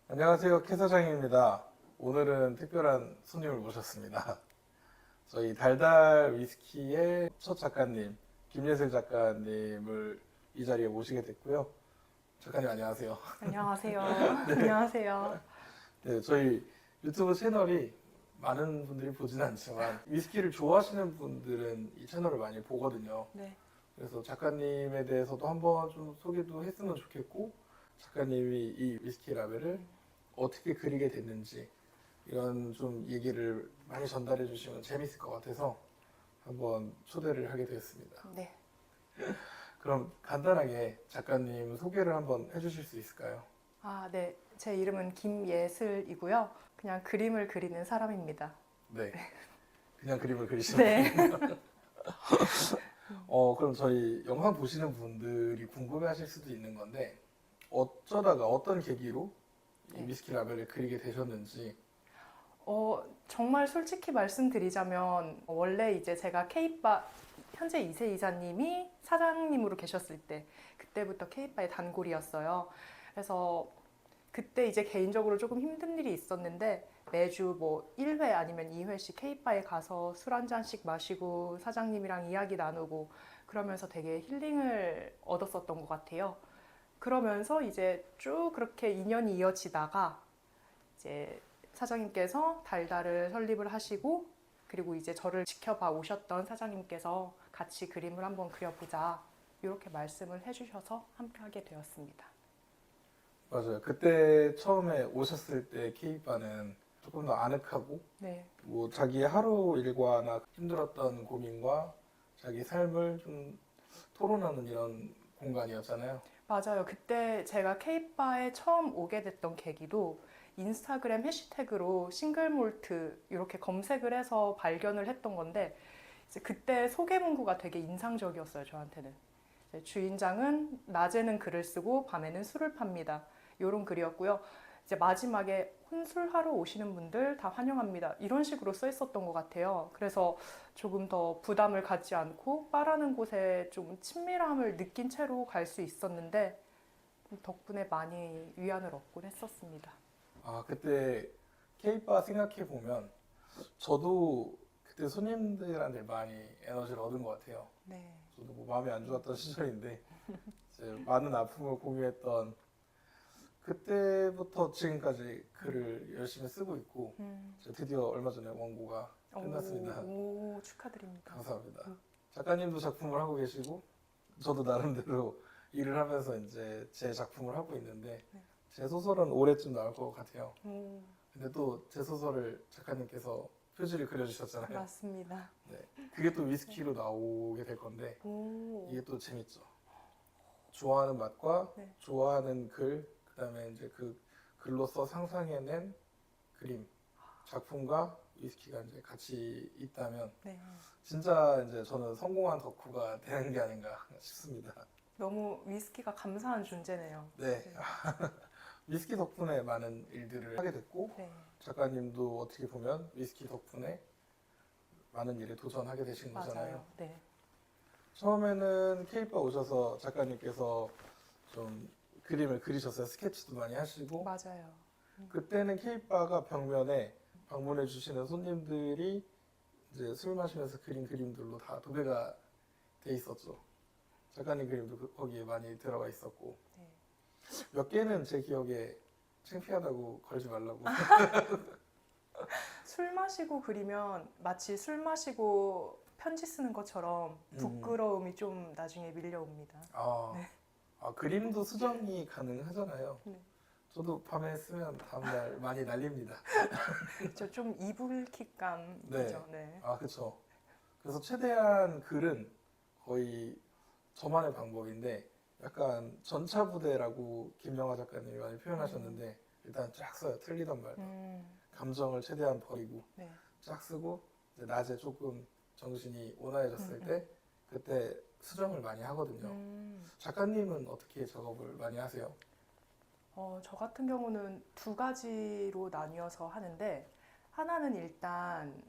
안녕하세요. 캐 사장입니다. 오늘은 특별한 손님을 모셨습니다. 저희 달달 위스키의 첫 작가님, 김예슬 작가님을 이 자리에 모시게 됐고요. 작가님 안녕하세요. 안녕하세요. 안녕하세요. 네, 저희 유튜브 채널이 많은 분들이 보지는 않지만 위스키를 좋아하시는 분들은 이 채널을 많이 보거든요. 네. 그래서 작가님에 대해서도 한번 좀 소개도 했으면 좋겠고 작가님이 이 위스키 라벨을 어떻게 그리게 됐는지 이런 좀 얘기를 많이 전달해 주시면 재밌을 것 같아서 한번 초대를 하게 되었습니다. 네. 그럼 간단하게 작가님 소개를 한번 해주실 수 있을까요? 네. 제 이름은 김예슬이고요. 그냥 그림을 그리는 사람입니다. 네. 그냥 그림을 그리시는 네. 분이요. 그럼 저희 영상 보시는 분들이 궁금해 하실 수도 있는 건데 어쩌다가 어떤 계기로 이 네. 위스키 라벨을 그리게 되셨는지. 정말 솔직히 말씀드리자면 원래 이제 제가 K바 현재 이세 이사님이 사장님으로 계셨을 때 그때부터 K바의 단골이었어요. 그래서 그때 이제 개인적으로 조금 힘든 일이 있었는데 매주 뭐 1회 아니면 2회씩 K바에 가서 술 한 잔씩 마시고 사장님이랑 이야기 나누고 그러면서 되게 힐링을 얻었었던 것 같아요. 그러면서 이제 쭉 그렇게 인연이 이어지다가 이제 사장님께서 달달을 설립을 하시고 그리고 이제 저를 지켜봐 오셨던 사장님께서 같이 그림을 한번 그려보자 이렇게 말씀을 해주셔서 함께 하게 되었습니다. 맞아요. 그때 처음에 오셨을 때 케이바는 조금 더 아늑하고 네, 뭐 자기의 하루 일과나 힘들었던 고민과 자기 삶을 좀 토론하는 이런 공간이었잖아요. 맞아요. 그때 제가 케이바에 처음 오게 됐던 계기도 인스타그램 해시태그로 싱글몰트 이렇게 검색을 해서 발견을 했던 건데 이제 그때 소개 문구가 되게 인상적이었어요, 저한테는. 이제 주인장은 낮에는 글을 쓰고 밤에는 술을 팝니다. 이런 글이었고요. 이제 마지막에 혼술하러 오시는 분들 다 환영합니다. 이런 식으로 써 있었던 것 같아요. 그래서 조금 더 부담을 갖지 않고 바라는 곳에 좀 친밀함을 느낀 채로 갈 수 있었는데 덕분에 많이 위안을 얻곤 했었습니다. 그때 케이바 생각해 보면 저도 그때 손님들한테 많이 에너지를 얻은 것 같아요. 네. 저도 뭐 마음이 안 좋았던 시절인데 이제 많은 아픔을 공유했던 그때부터 지금까지 글을 열심히 쓰고 있고 이제 드디어 얼마 전에 원고가 끝났습니다. 오, 축하드립니다. 감사합니다. 작가님도 작품을 하고 계시고 저도 나름대로 일을 하면서 이제 제 작품을 하고 있는데 네. 제 소설은 올해쯤 나올 것 같아요. 오, 근데 또 제 소설을 작가님께서 표지를 그려주셨잖아요. 맞습니다. 네. 그게 또 위스키로 나오게 될 건데 오, 이게 또 재밌죠. 좋아하는 맛과 네. 좋아하는 글, 그다음에 이제 그 글로써 상상해낸 그림, 작품과 위스키가 이제 같이 있다면 네. 진짜 이제 저는 성공한 덕후가 되는 게 아닌가 싶습니다. 너무 위스키가 감사한 존재네요. 네. 위스키 덕분에 많은 일들을 하게 됐고 네. 작가님도 어떻게 보면 위스키 덕분에 많은 일에 도전하게 되신 거잖아요. 맞아요. 네. 처음에는 케이바 오셔서 작가님께서 좀 그림을 그리셨어요. 스케치도 많이 하시고 맞아요. 그때는 케이바가 벽면에 방문해 주시는 손님들이 이제 술 마시면서 그린 그림들로 다 도배가 돼 있었죠. 작가님 그림도 거기에 많이 들어가 있었고 네. 몇 개는 제 기억에 창피하다고 걸지 말라고. 술 마시고 그리면 마치 술 마시고 편지 쓰는 것처럼 부끄러움이 좀 나중에 밀려옵니다. 그림도 수정이 가능하잖아요. 네. 저도 밤에 쓰면 다음날 많이 날립니다. 저 좀 이불킥감이죠. 네. 그렇죠. 그래서 최대한 글은 거의 저만의 방법인데 약간 전차부대라고 김영하 작가님이 많이 표현하셨는데 일단 쫙 써요. 틀리던 말도. 감정을 최대한 버리고 네. 쫙 쓰고 이제 낮에 조금 정신이 온화해졌을 때 그때 수정을 많이 하거든요. 작가님은 어떻게 작업을 많이 하세요? 저 같은 경우는 두 가지로 나뉘어서 하는데 하나는 일단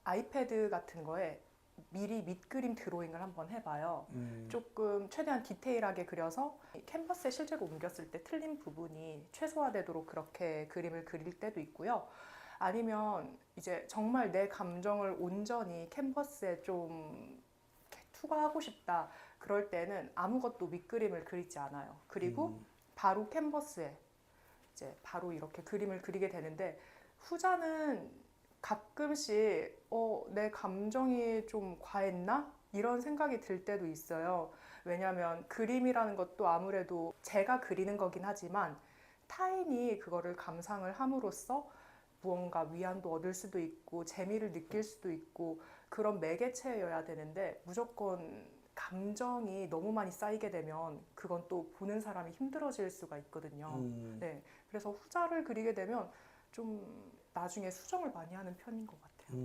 아이패드 같은 거에 미리 밑그림 드로잉을 한번 해봐요. 음. 조금 최대한 디테일하게 그려서 캔버스에 실제로 옮겼을 때 틀린 부분이 최소화되도록 그렇게 그림을 그릴 때도 있고요. 아니면 이제 정말 내 감정을 온전히 캔버스에 좀 이렇게 투과하고 싶다. 그럴 때는 아무것도 밑그림을 그리지 않아요. 그리고 바로 캔버스에 이제 바로 이렇게 그림을 그리게 되는데 후자는 가끔씩 내 감정이 좀 과했나? 이런 생각이 들 때도 있어요. 왜냐하면 그림이라는 것도 아무래도 제가 그리는 거긴 하지만 타인이 그거를 감상을 함으로써 무언가 위안도 얻을 수도 있고 재미를 느낄 수도 있고 그런 매개체여야 되는데 무조건 감정이 너무 많이 쌓이게 되면 그건 또 보는 사람이 힘들어질 수가 있거든요. 네, 그래서 후자를 그리게 되면 좀 나중에 수정을 많이 하는 편인 것 같아요.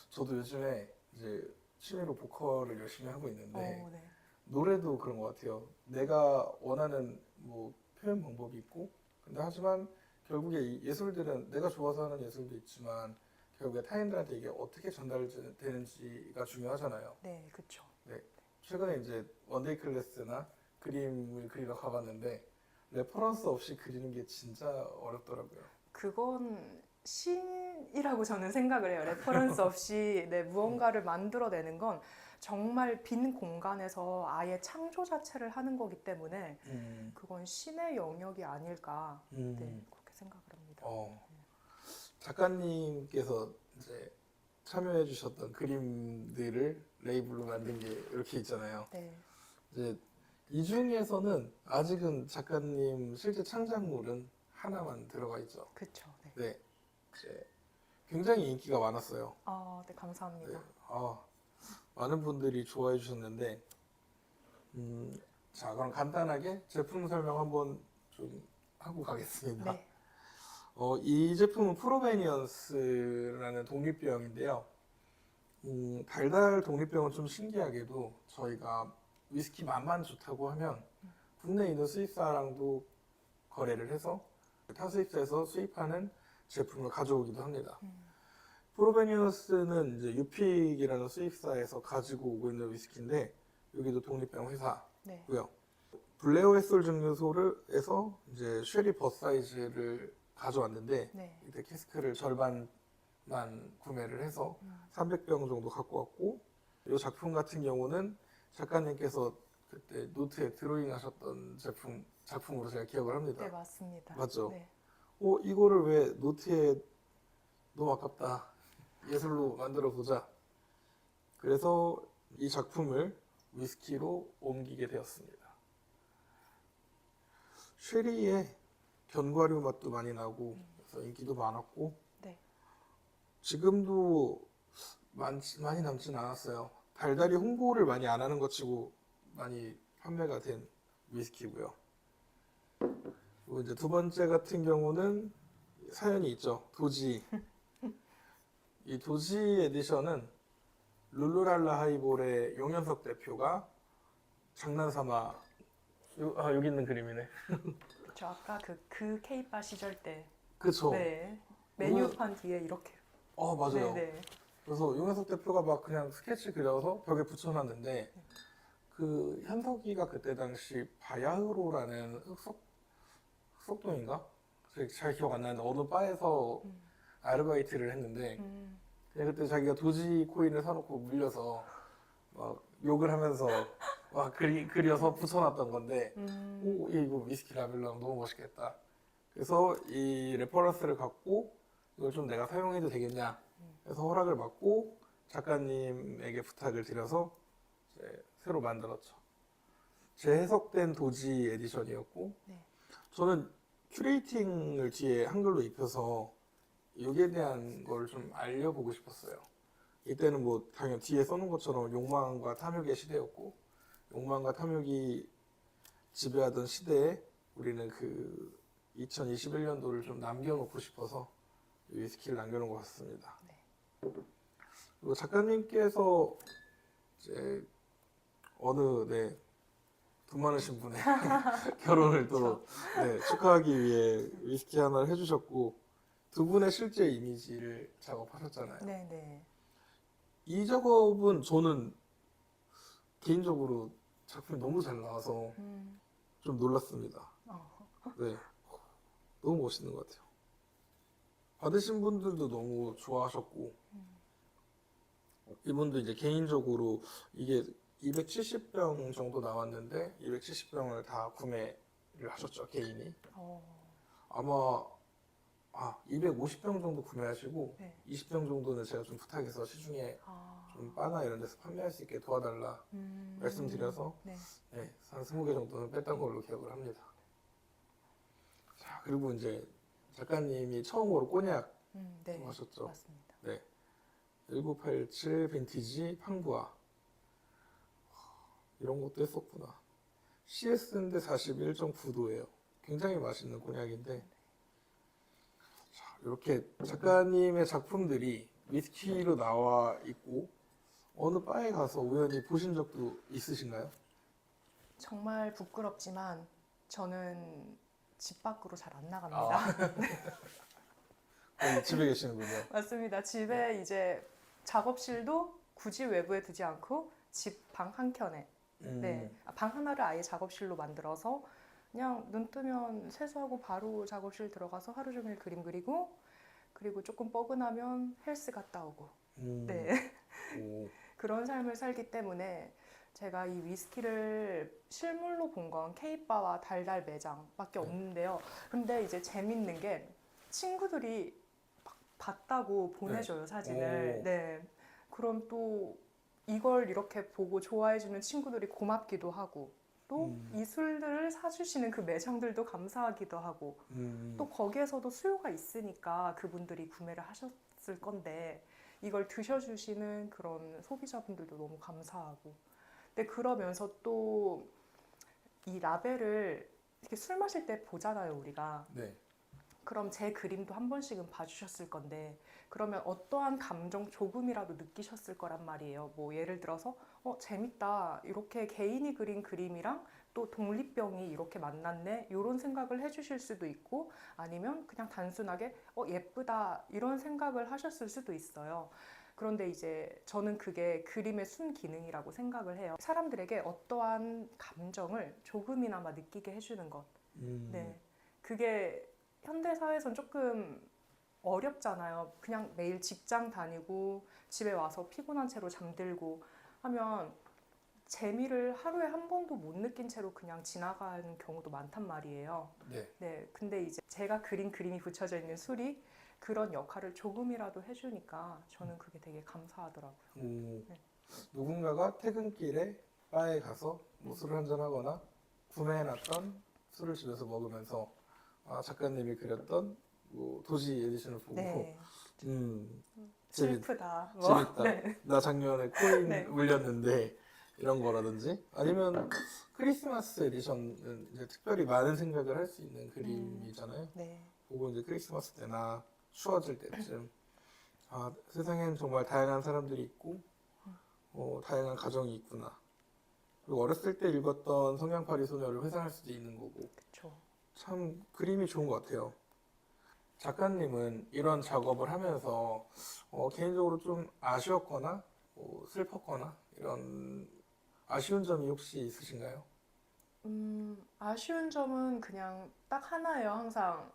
저도 요즘에 이제 취미로 보컬을 열심히 하고 있는데 네. 노래도 그런 것 같아요. 내가 원하는 뭐 표현 방법이 있고, 근데 하지만 결국에 이 예술들은 내가 좋아서 하는 예술도 있지만 결국에 타인들한테 이게 어떻게 전달되는지가 중요하잖아요. 네, 그렇죠. 최근에 이제 원데이 클래스나 그림을 그리러 가봤는데 레퍼런스 없이 그리는 게 진짜 어렵더라고요. 그건 신이라고 저는 생각을 해요. 레퍼런스 없이 무언가를 만들어내는 건 정말 빈 공간에서 아예 창조 자체를 하는 거기 때문에 그건 신의 영역이 아닐까 그렇게 생각을 합니다. 작가님께서 이제 참여해 주셨던 그림들을 레이블로 만든 게 이렇게 있잖아요. 네. 이제 이 중에서는 아직은 작가님 실제 창작물은 하나만 들어가 있죠. 그렇죠. 네. 네, 이제 굉장히 인기가 많았어요. 네, 감사합니다. 네, 많은 분들이 좋아해 주셨는데, 자, 그럼 간단하게 제품 설명 한번 좀 하고 가겠습니다. 네. 이 제품은 프로베니언스라는 독립병인데요. 달달 독립병은 좀 신기하게도 저희가 위스키 맛만 좋다고 하면 국내에 있는 수입사랑도 거래를 해서 타수입사에서 수입하는 제품을 가져오기도 합니다. 프로베니언스는 이제 유픽이라는 수입사에서 가지고 오고 있는 위스키인데 여기도 독립병 회사고요. 블레오 햇솔 증류소에서 이제 쉐리 버사이즈를 가져왔는데 이때 캐스크를 절반만 구매를 해서 300병 정도 갖고 왔고, 이 작품 같은 경우는 작가님께서 그때 노트에 드로잉 하셨던 작품으로 제가 기억을 합니다. 네, 맞습니다. 맞죠? 네. 이거를 왜 노트에 너무 아깝다. 예술로 만들어 보자. 그래서 이 작품을 위스키로 옮기게 되었습니다. 쉐리의 견과류 맛도 많이 나고 그래서 인기도 많았고 지금도 많이 남지는 않았어요. 달달이 홍보를 많이 안 하는 것 치고 많이 판매가 된 위스키고요. 그리고 이제 두 번째 같은 경우는 사연이 있죠. 도지. 이 도지 에디션은 룰루랄라 하이볼의 용현석 대표가 장난삼아 여기 있는 그림이네. 저 아까 그 K바 시절 때 그쵸. 네. 메뉴판 뒤에 이렇게 맞아요. 네. 그래서 용현석 대표가 막 그냥 스케치 그려서 벽에 붙여놨는데 그 현석이가 그때 당시 바야흐로라는 흑석동인가? 잘 기억 안 나는데 어느 바에서 아르바이트를 했는데 그냥 그때 자기가 도지 코인을 사놓고 물려서 막 욕을 하면서 막 그려서 붙여놨던 건데 이거 위스키 라벨로 하면 너무 멋있겠다. 그래서 이 레퍼런스를 갖고 이걸 좀 내가 사용해도 되겠냐 그래서 허락을 받고 작가님에게 부탁을 드려서 이제 새로 만들었죠. 재해석된 도지 에디션이었고 저는 큐레이팅을 뒤에 한글로 입혀서 여기에 대한 걸 좀 알려보고 싶었어요. 이때는 뭐 당연 뒤에 써놓은 것처럼 욕망과 탐욕의 시대였고 욕망과 탐욕이 지배하던 시대에 우리는 그 2021년도를 좀 남겨놓고 싶어서 위스키를 남겨놓은 것 같습니다. 그리고 작가님께서 이제 어느 돈 많으신 분의 결혼을 또 축하하기 위해 위스키 하나를 해주셨고 두 분의 실제 이미지를 작업하셨잖아요. 네. 이 작업은 저는 개인적으로 작품이 너무 잘 나와서 좀 놀랐습니다. 네, 너무 멋있는 것 같아요. 받으신 분들도 너무 좋아하셨고, 이분도 이제 개인적으로 이게 270병 정도 나왔는데 270병을 다 구매를 하셨죠, 개인이. 아마 250병 정도 구매하시고 네. 20병 정도는 제가 좀 부탁해서 시중에 좀 바나 이런 데서 판매할 수 있게 도와달라 말씀드려서 네. 네, 한 20개 정도는 뺐던 걸로 기억을 합니다. 자, 그리고 이제 작가님이 처음으로 꼬냑 네. 좀 하셨죠. 맞습니다. 네, 1987 빈티지 팡부아 이런 것도 했었구나. CS인데 41.9도예요. 굉장히 맛있는 곤약인데 자, 이렇게 작가님의 작품들이 위스키로 나와 있고 어느 바에 가서 우연히 보신 적도 있으신가요? 정말 부끄럽지만 저는 집 밖으로 잘 안 나갑니다. 거의 집에 계시는군요. 맞습니다. 집에 이제 작업실도 굳이 외부에 두지 않고 집 방 한켠에 네, 방 하나를 아예 작업실로 만들어서 그냥 눈 뜨면 세수하고 바로 작업실 들어가서 하루 종일 그림 그리고 조금 뻐근하면 헬스 갔다 오고 네. 오, 그런 삶을 살기 때문에 제가 이 위스키를 실물로 본 건 K바와 달달 매장밖에 없는데요. 근데 이제 재밌는 게 친구들이 막 봤다고 보내줘요, 사진을. 오. 네. 그럼 또 이걸 이렇게 보고 좋아해주는 친구들이 고맙기도 하고 또 이 술들을 사주시는 그 매장들도 감사하기도 하고 또 거기에서도 수요가 있으니까 그분들이 구매를 하셨을 건데 이걸 드셔주시는 그런 소비자분들도 너무 감사하고 근데 그러면서 또 이 라벨을 이렇게 술 마실 때 보잖아요, 우리가. 네. 그럼 제 그림도 한 번씩은 봐주셨을 건데 그러면 어떠한 감정 조금이라도 느끼셨을 거란 말이에요. 뭐 예를 들어서 재밌다. 이렇게 개인이 그린 그림이랑 또 독립병이 이렇게 만났네. 이런 생각을 해주실 수도 있고 아니면 그냥 단순하게 예쁘다. 이런 생각을 하셨을 수도 있어요. 그런데 이제 저는 그게 그림의 순기능이라고 생각을 해요. 사람들에게 어떠한 감정을 조금이나마 느끼게 해주는 것. 네. 그게 현대 사회에선 조금 어렵잖아요. 그냥 매일 직장 다니고 집에 와서 피곤한 채로 잠들고 하면 재미를 하루에 한 번도 못 느낀 채로 그냥 지나가는 경우도 많단 말이에요. 네. 네, 근데 이제 제가 그린 그림이 붙여져 있는 술이 그런 역할을 조금이라도 해주니까 저는 그게 되게 감사하더라고요. 네. 누군가가 퇴근길에 바에 가서 뭐 술을 한잔하거나 구매해놨던 술을 집에서 먹으면서 작가님이 그렸던 뭐 도시 에디션을 보고 네, 슬프다. 재밌다. 네. 나 작년에 코인 네. 물렸는데 이런 거라든지 아니면 크리스마스 에디션은 이제 특별히 많은 생각을 할 수 있는 그림이잖아요. 네. 보고 이제 크리스마스 때나 추워질 때쯤 세상엔 정말 다양한 사람들이 있고 다양한 가정이 있구나. 그리고 어렸을 때 읽었던 성냥팔이 소녀를 회상할 수도 있는 거고 그렇죠. 참 그림이 좋은 것 같아요. 작가님은 이런 작업을 하면서 개인적으로 좀 아쉬웠거나 슬펐거나 이런 아쉬운 점이 혹시 있으신가요? 아쉬운 점은 그냥 딱 하나예요. 항상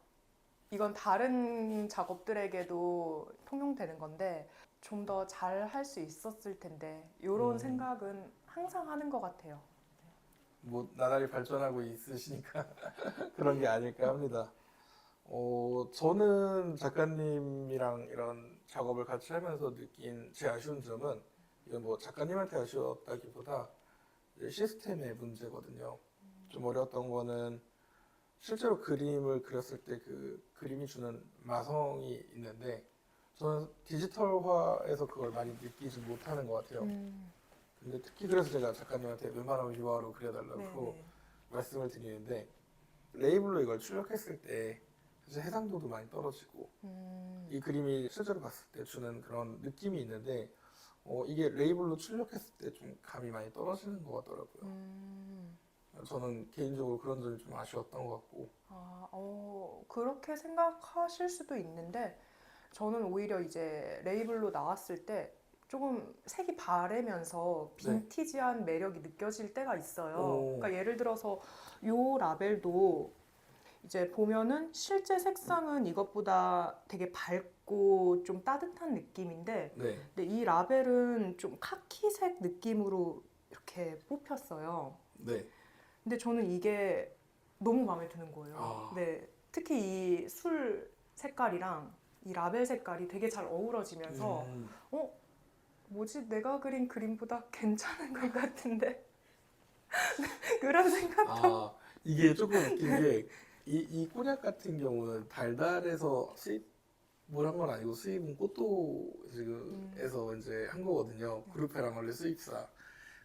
이건 다른 작업들에게도 통용되는 건데 좀 더 잘 할 수 있었을 텐데 이런 생각은 항상 하는 것 같아요. 뭐 나날이 발전하고 있으시니까 그런 게 아닐까 합니다. 저는 작가님이랑 이런 작업을 같이 하면서 느낀 제 아쉬운 점은 이건 뭐 작가님한테 아쉬웠다기보다 시스템의 문제거든요. 좀 어려웠던 거는 실제로 그림을 그렸을 때 그 그림이 주는 마성이 있는데 저는 디지털화에서 그걸 많이 느끼지 못하는 것 같아요. 근데 특히 그래서 제가 작가님한테 웬만하면 유화로 그려달라고 네네. 말씀을 드리는데 레이블로 이걸 출력했을 때 사실 해상도도 많이 떨어지고 이 그림이 실제로 봤을 때 주는 그런 느낌이 있는데 이게 레이블로 출력했을 때 좀 감이 많이 떨어지는 것 같더라고요. 저는 개인적으로 그런 점이 좀 아쉬웠던 것 같고. 그렇게 생각하실 수도 있는데 저는 오히려 이제 레이블로 나왔을 때 조금 색이 바래면서 네. 빈티지한 매력이 느껴질 때가 있어요. 오. 그러니까 예를 들어서 요 라벨도 이제 보면은 실제 색상은 이것보다 되게 밝고 좀 따뜻한 느낌인데, 네. 근데 이 라벨은 좀 카키색 느낌으로 이렇게 뽑혔어요. 네. 근데 저는 이게 너무 마음에 드는 거예요. 아. 네, 특히 이 술 색깔이랑 이 라벨 색깔이 되게 잘 어우러지면서 뭐지? 내가 그린 그림보다 괜찮은 것 같은데? 그런 생각도. 아, 이게 조금 웃긴 게, 이 꼬냑 같은 경우는 달달해서 수입을 한 건 아니고 수입은 꽃도 지금에서 이제 한 거거든요. 그룹페랑 원래 수입사.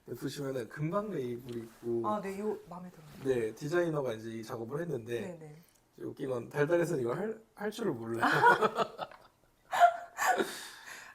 근데 보시면은 금방 레이블 있고, 아, 네, 이거 마음에 들어요. 네, 디자이너가 이제 이 작업을 했는데, 네, 네. 웃긴 건 달달해서 이걸 할 줄을 몰라요.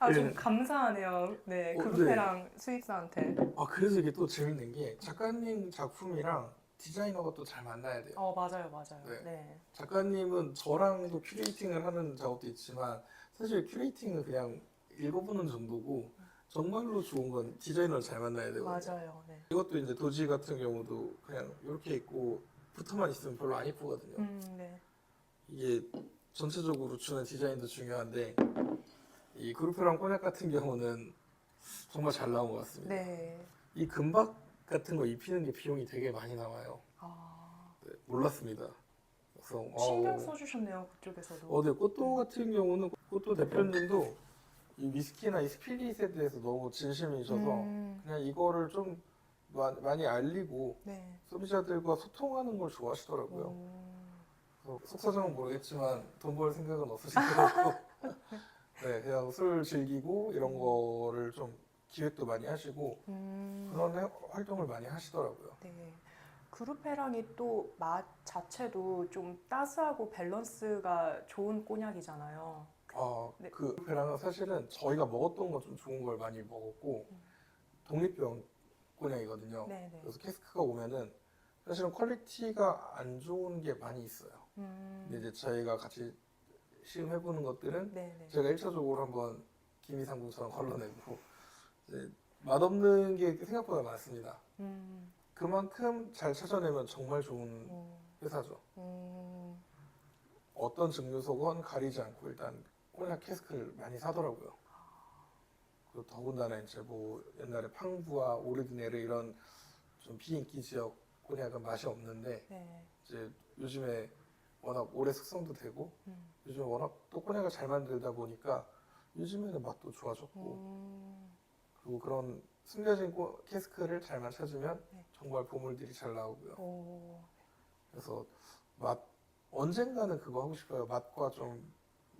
아, 좀 예. 감사하네요. 네, 네. 그룹페랑 수입사한테. 아, 그래서 이게 또 재밌는 게 작가님 작품이랑 디자이너가 또 잘 만나야 돼요. 맞아요, 맞아요. 네. 네. 작가님은 저랑도 큐레이팅을 하는 작업도 있지만 사실 큐레이팅은 그냥 읽어보는 정도고 정말로 좋은 건 디자이너를 잘 만나야 되거든요. 맞아요. 네. 이것도 이제 도지 같은 경우도 그냥 이렇게 있고 붙어만 있으면 별로 안 이쁘거든요. 네. 이게 전체적으로 주는 디자인도 중요한데 이 그루페랑 꼬냑 같은 경우는 정말 잘 나온 것 같습니다. 네. 이 금박 같은 거 입히는 게 비용이 되게 많이 나와요. 아, 네, 몰랐습니다. 그래서 신경 써주셨네요, 그쪽에서도. 네, 꽃도 같은 경우는 꽃도 대표님도 이 위스키나 이 스피릿에 대해서 너무 진심이셔서 그냥 이거를 좀 많이 알리고 네. 소비자들과 소통하는 걸 좋아하시더라고요. 그래서 속사정은 모르겠지만 돈 벌 생각은 없으시더라고요. 네, 그냥 술 즐기고 이런 거를 좀 기획도 많이 하시고 그런 활동을 많이 하시더라고요. 네. 그루페랑이 또 맛 자체도 좀 따스하고 밸런스가 좋은 꼬냑이잖아요. 네. 그 페랑은 사실은 저희가 먹었던 거 좀 좋은 걸 많이 먹었고 독립병 꼬냑이거든요. 네네. 그래서 캐스크가 오면은 사실은 퀄리티가 안 좋은 게 많이 있어요. 근데 이제 저희가 같이 시음해보는 것들은 네네. 제가 1차적으로 한번 김이상궁처럼 걸러내고 이제 맛없는 게 생각보다 많습니다. 그만큼 잘 찾아내면 정말 좋은 회사죠. 어떤 증류소건 가리지 않고 일단 꼬냑 캐스크를 많이 사더라고요. 그리고 더군다나 이제 뭐 옛날에 팡부와 오르디네르 이런 좀 비인기 지역 꼬냑은 맛이 없는데 네. 이제 요즘에 워낙 오래 숙성도 되고 요즘 워낙 또 꼬냑을 잘 만들다 보니까 요즘에는 맛도 좋아졌고 그리고 그런 숨겨진 캐스크를 잘만 찾으면 네. 정말 보물들이 잘 나오고요. 오. 그래서 맛 언젠가는 그거 하고 싶어요. 맛과 좀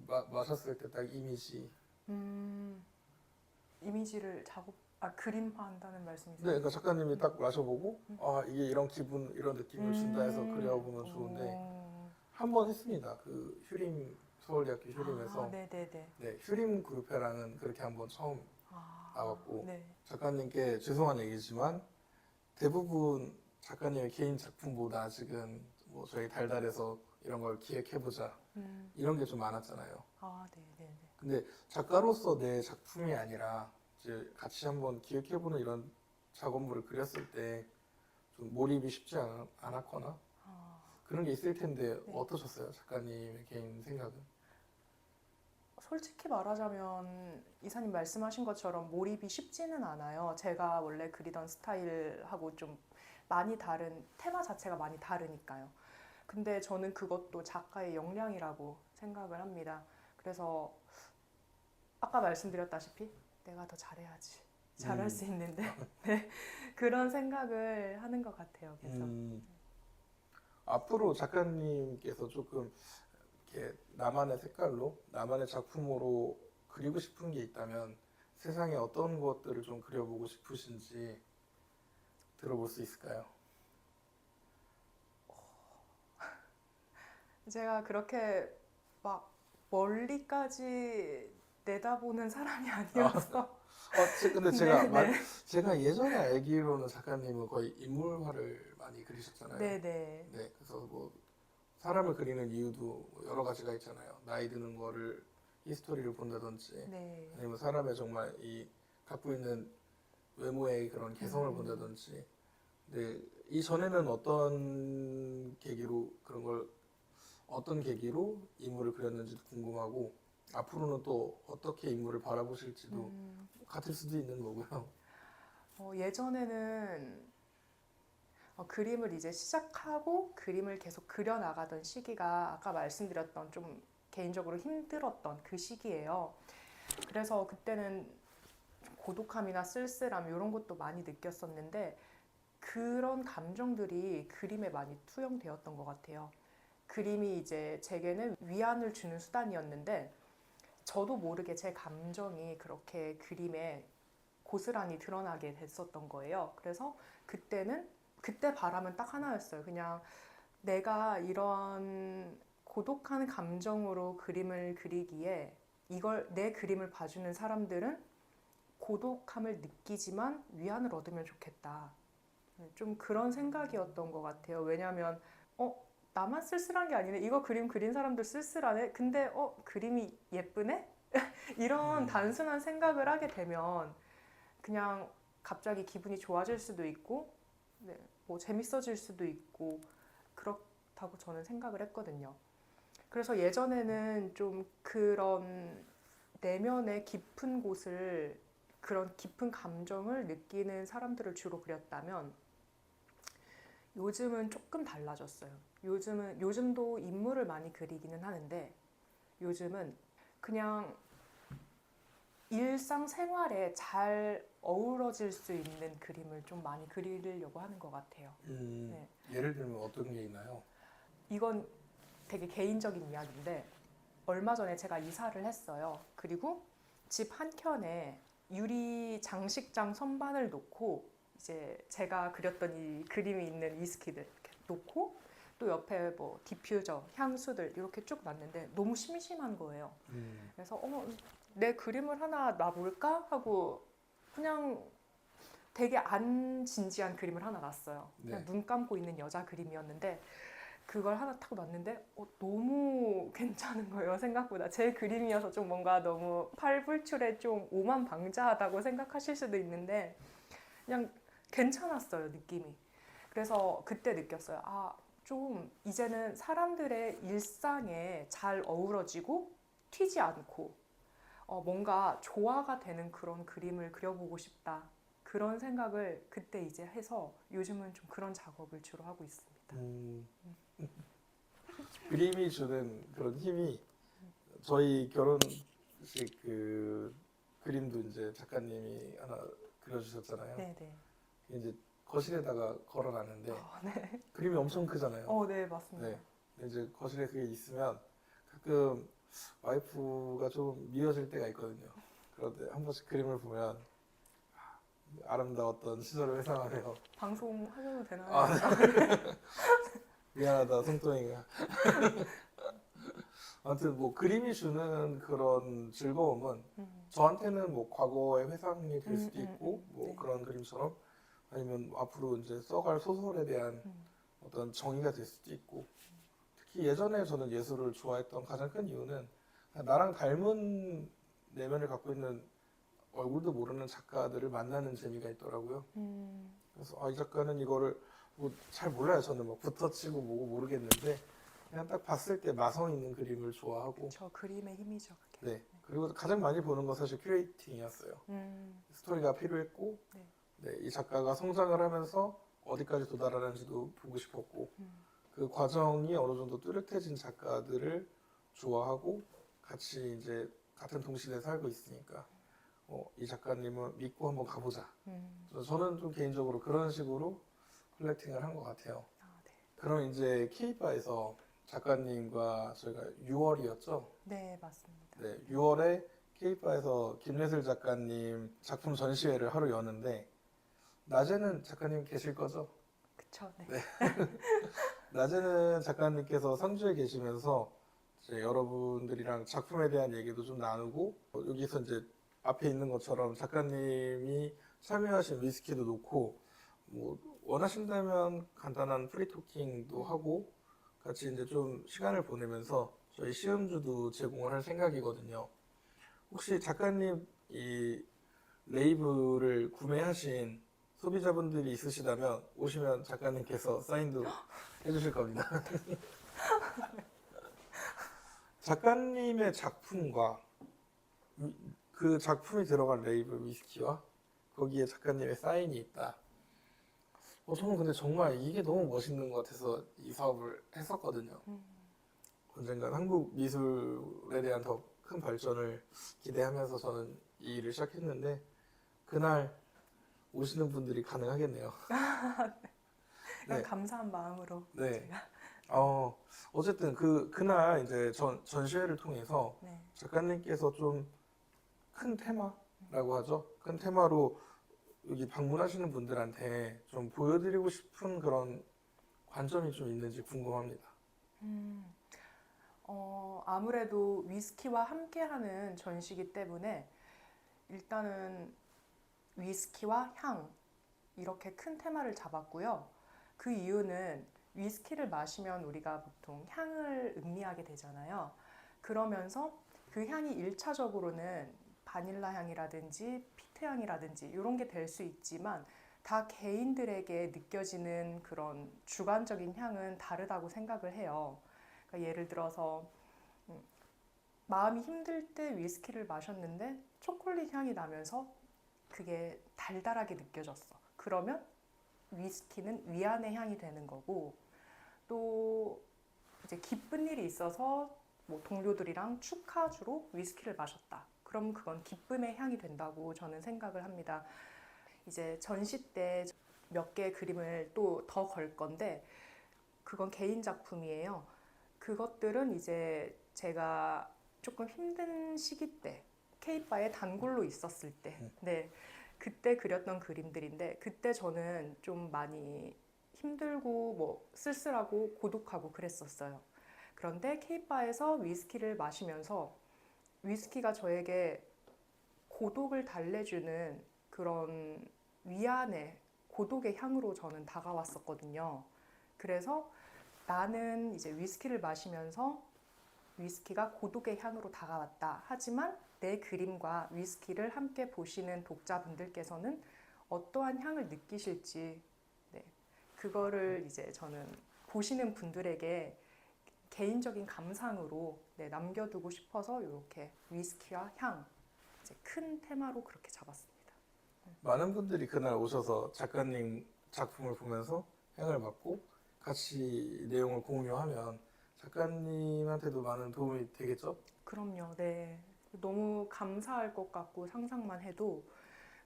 마셨을 때 딱 이미지. 이미지를 그림화한다는 말씀이세요? 네, 그러니까 작가님이 딱 마셔보고 이게 이런 기분, 이런 느낌을 준다 해서 그려보면 좋은데 한 번 했습니다. 그 휴림 서울대학교 휴림에서 네네네. 네, 휴림 그룹회랑은 그렇게 한번 처음 나왔고 네. 작가님께 죄송한 얘기지만 대부분 작가님의 개인 작품보다 아직은 뭐 저희 달달해서 이런 걸 기획해보자 이런 게 좀 많았잖아요. 네네네. 근데 작가로서 내 작품이 아니라 이제 같이 한번 기획해보는 이런 작업물을 그렸을 때 좀 몰입이 쉽지 않았거나 그런 게 있을 텐데 네. 어떠셨어요? 작가님의 개인 생각은? 솔직히 말하자면 이사님 말씀하신 것처럼 몰입이 쉽지는 않아요. 제가 원래 그리던 스타일하고 좀 많이 다른 테마 자체가 많이 다르니까요. 근데 저는 그것도 작가의 역량이라고 생각을 합니다. 그래서 아까 말씀드렸다시피 내가 더 잘해야지. 잘할 수 있는데 네, 그런 생각을 하는 것 같아요. 계속. 앞으로 작가님께서 조금 이렇게 나만의 색깔로 나만의 작품으로 그리고 싶은 게 있다면 세상에 어떤 것들을 좀 그려보고 싶으신지 들어볼 수 있을까요? 제가 그렇게 막 멀리까지 내다보는 사람이 아니어서. 근데 네. 제가 예전에 알기로는 작가님은 거의 인물화를 많이 그리셨잖아요. 네네. 네, 그래서 뭐 사람을 그리는 이유도 여러 가지가 있잖아요. 나이 드는 거를 히스토리를 본다든지 네. 아니면 사람의 정말 이 갖고 있는 외모의 그런 개성을 음. 본다든지. 네, 이전에는 어떤 계기로 인물을 그렸는지도 궁금하고, 앞으로는 또 어떻게 인물을 바라보실지도 같을 수도 있는 거고요. 예전에는 그림을 이제 시작하고 그림을 계속 그려나가던 시기가 아까 말씀드렸던 좀 개인적으로 힘들었던 그 시기예요. 그래서 그때는 좀 고독함이나 쓸쓸함 이런 것도 많이 느꼈었는데 그런 감정들이 그림에 많이 투영되었던 것 같아요. 그림이 이제 제게는 위안을 주는 수단이었는데 저도 모르게 제 감정이 그렇게 그림에 고스란히 드러나게 됐었던 거예요. 그래서 그때 바람은 딱 하나였어요. 그냥 내가 이런 고독한 감정으로 그림을 그리기에 이걸 내 그림을 봐주는 사람들은 고독함을 느끼지만 위안을 얻으면 좋겠다. 좀 그런 생각이었던 것 같아요. 왜냐하면 나만 쓸쓸한 게 아니네. 이거 그림 그린 사람들 쓸쓸하네. 근데 그림이 예쁘네? 이런 단순한 생각을 하게 되면 그냥 갑자기 기분이 좋아질 수도 있고 네, 뭐 재밌어질 수도 있고 그렇다고 저는 생각을 했거든요. 그래서 예전에는 좀 그런 내면의 깊은 곳을 그런 깊은 감정을 느끼는 사람들을 주로 그렸다면 요즘은 조금 달라졌어요. 요즘도 인물을 많이 그리기는 하는데 요즘은 그냥 일상생활에 잘 어우러질 수 있는 그림을 좀 많이 그리려고 하는 것 같아요. 네. 예를 들면 어떤 게 있나요? 이건 되게 개인적인 이야기인데 얼마 전에 제가 이사를 했어요. 그리고 집 한켠에 유리 장식장 선반을 놓고 이제 제가 그렸던 이 그림이 있는 위스키들 이렇게 놓고 또 옆에 뭐 디퓨저, 향수들 이렇게 쭉 놨는데 너무 심심한 거예요. 그래서 내 그림을 하나 놔볼까 하고 그냥 되게 안 진지한 그림을 하나 놨어요. 그냥 네. 눈 감고 있는 여자 그림이었는데 그걸 하나 타고 놨는데 너무 괜찮은 거예요. 생각보다 제 그림이어서 좀 뭔가 너무 팔불출에 좀 오만방자하다고 생각하실 수도 있는데 그냥 괜찮았어요, 느낌이. 그래서 그때 느꼈어요. 좀 이제는 사람들의 일상에 잘 어우러지고 튀지 않고 뭔가 조화가 되는 그런 그림을 그려보고 싶다. 그런 생각을 그때 이제 해서 요즘은 좀 그런 작업을 주로 하고 있습니다. 그림이 주는 그런 힘이 저희 결혼식 그 그림도 이제 작가님이 하나 그려주셨잖아요. 네네. 이제 거실에다가 걸어놨는데 네. 그림이 엄청 크잖아요. 네, 맞습니다. 네. 근데 이제 거실에 그게 있으면 가끔 와이프가 좀 미워질 때가 있거든요. 그런데 한 번씩 그림을 보면 아름다웠던 시절을 회상하네요. 방송하셔도 되나요? 아, 미안하다, 송토잉아. 아무튼 뭐 그림이 주는 그런 즐거움은 저한테는 뭐 과거의 회상이 될 수도 있고 뭐 네. 그런 그림처럼 아니면 앞으로 이제 써갈 소설에 대한 어떤 정의가 될 수도 있고 특히 예전에 저는 예술을 좋아했던 가장 큰 이유는 나랑 닮은 내면을 갖고 있는 얼굴도 모르는 작가들을 만나는 재미가 있더라고요. 그래서 이 작가는 이거를 뭐 잘 몰라요. 저는 막 붙어치고 뭐고 모르겠는데 그냥 딱 봤을 때 마성 있는 그림을 좋아하고 저 그림의 힘이죠, 그게. 네. 그리고 가장 많이 보는 건 사실 큐레이팅이었어요. 스토리가 필요했고 네. 네, 이 작가가 성장을 하면서 어디까지 도달하는지도 보고 싶었고 그 과정이 어느 정도 뚜렷해진 작가들을 좋아하고 같이 이제 같은 동시대에 살고 있으니까 이 작가님을 믿고 한번 가보자. 저는 좀 개인적으로 그런 식으로 컬렉팅을 한 것 같아요. 네. 그럼 이제 K바에서 작가님과 저희가 6월이었죠? 네, 맞습니다. 네, 6월에 K바에서 김예슬 작가님 작품 전시회를 하루 여는데 낮에는 작가님 계실 거죠? 그쵸, 네. 네. 낮에는 작가님께서 상주에 계시면서 이제 여러분들이랑 작품에 대한 얘기도 좀 나누고 여기서 이제 앞에 있는 것처럼 작가님이 참여하신 위스키도 놓고 뭐 원하신다면 간단한 프리토킹도 하고 같이 이제 좀 시간을 보내면서 저희 시음주도 제공을 할 생각이거든요. 혹시 작가님 이 레이블을 구매하신 소비자분들이 있으시다면 오시면 작가님께서 사인도 해주실 겁니다. 작가님의 작품과 그 작품이 들어간 레이블 위스키와 거기에 작가님의 사인이 있다. 저는 근데 정말 이게 너무 멋있는 것 같아서 이 사업을 했었거든요. 언젠간 한국 미술에 대한 더 큰 발전을 기대하면서 저는 이 일을 시작했는데 그날 오시는 분들이 가능하겠네요. 네. 감사한 마음으로 네. 제가 어쨌든 그날 이제 전시회를 통해서 네. 작가님께서 좀 큰 테마라고 하죠. 큰 테마로 여기 방문하시는 분들한테 좀 보여드리고 싶은 그런 관점이 좀 있는지 궁금합니다. 아무래도 위스키와 함께하는 전시기 때문에 일단은 위스키와 향 이렇게 큰 테마를 잡았고요. 그 이유는 위스키를 마시면 우리가 보통 향을 음미하게 되잖아요. 그러면서 그 향이 1차적으로는 바닐라 향이라든지 피트 향이라든지 이런 게 될 수 있지만 다 개인들에게 느껴지는 그런 주관적인 향은 다르다고 생각을 해요. 그러니까 예를 들어서 마음이 힘들 때 위스키를 마셨는데 초콜릿 향이 나면서 그게 달달하게 느껴졌어. 그러면 위스키는 위안의 향이 되는 거고, 또 이제 기쁜 일이 있어서 뭐 동료들이랑 축하주로 위스키를 마셨다. 그럼 그건 기쁨의 향이 된다고 저는 생각을 합니다. 이제 전시 때 몇 개의 그림을 또 더 걸 건데 그건 개인 작품이에요. 그것들은 이제 제가 조금 힘든 시기 때 K바에 단골로 있었을 때 네, 그때 그렸던 그림들인데 그때 저는 좀 많이 힘들고 뭐 쓸쓸하고 고독하고 그랬었어요. 그런데 K바에서 위스키를 마시면서 위스키가 저에게 고독을 달래주는 그런 위안의 고독의 향으로 저는 다가왔었거든요. 그래서 나는 이제 위스키를 마시면서 위스키가 고독의 향으로 다가왔다. 하지만 내 그림과 위스키를 함께 보시는 독자분들께서는 어떠한 향을 느끼실지 네, 그거를 이제 저는 보시는 분들에게 개인적인 감상으로 네, 남겨두고 싶어서 이렇게 위스키와 향 이제 큰 테마로 그렇게 잡았습니다. 많은 분들이 그날 오셔서 작가님 작품을 보면서 향을 맡고 같이 내용을 공유하면 작가님한테도 많은 도움이 되겠죠? 그럼요. 네. 너무 감사할 것 같고 상상만 해도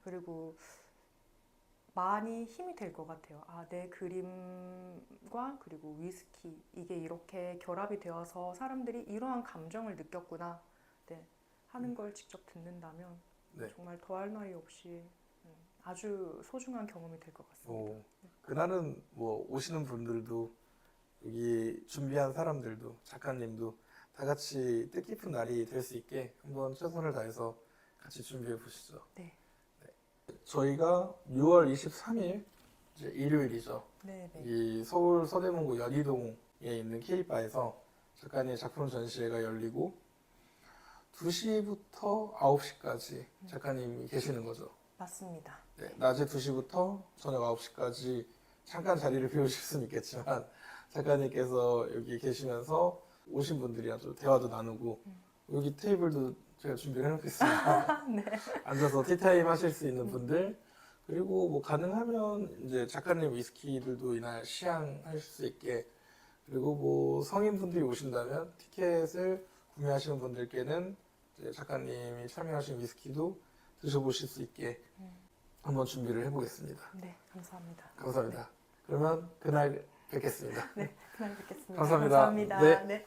그리고 많이 힘이 될 것 같아요. 아, 내 그림과 그리고 위스키 이게 이렇게 결합이 되어서 사람들이 이러한 감정을 느꼈구나 네, 하는 걸 직접 듣는다면 네. 정말 더할 나위 없이 아주 소중한 경험이 될 것 같습니다. 그날은 뭐 오시는 분들도 여기 준비한 사람들도 작가님도 다 같이 뜻깊은 날이 될 수 있게 한번 최선을 다해서 같이 준비해 보시죠. 네. 저희가 6월 23일 이제 일요일이죠. 네, 네. 이 서울 서대문구 연희동에 있는 K바에서 작가님 작품 전시회가 열리고 2시부터 9시까지 작가님이 계시는 거죠. 맞습니다. 네, 낮에 2시부터 저녁 9시까지 잠깐 자리를 비우실 수는 있겠지만 작가님께서 여기 계시면서 오신 분들이랑 좀 대화도 나누고 여기 테이블도 제가 준비를 해놓겠습니다. 네. 앉아서 티타임 하실 수 있는 분들 그리고 뭐 가능하면 이제 작가님 위스키들도 이날 시향하실 수 있게 그리고 뭐 성인분들이 오신다면 티켓을 구매하시는 분들께는 이제 작가님이 참여하신 위스키도 드셔보실 수 있게 한번 준비를 해보겠습니다. 네, 감사합니다. 감사합니다. 그러면 그날 뵙겠습니다. 네, 그날 뵙겠습니다. 감사합니다. 감사합니다. 네. 네.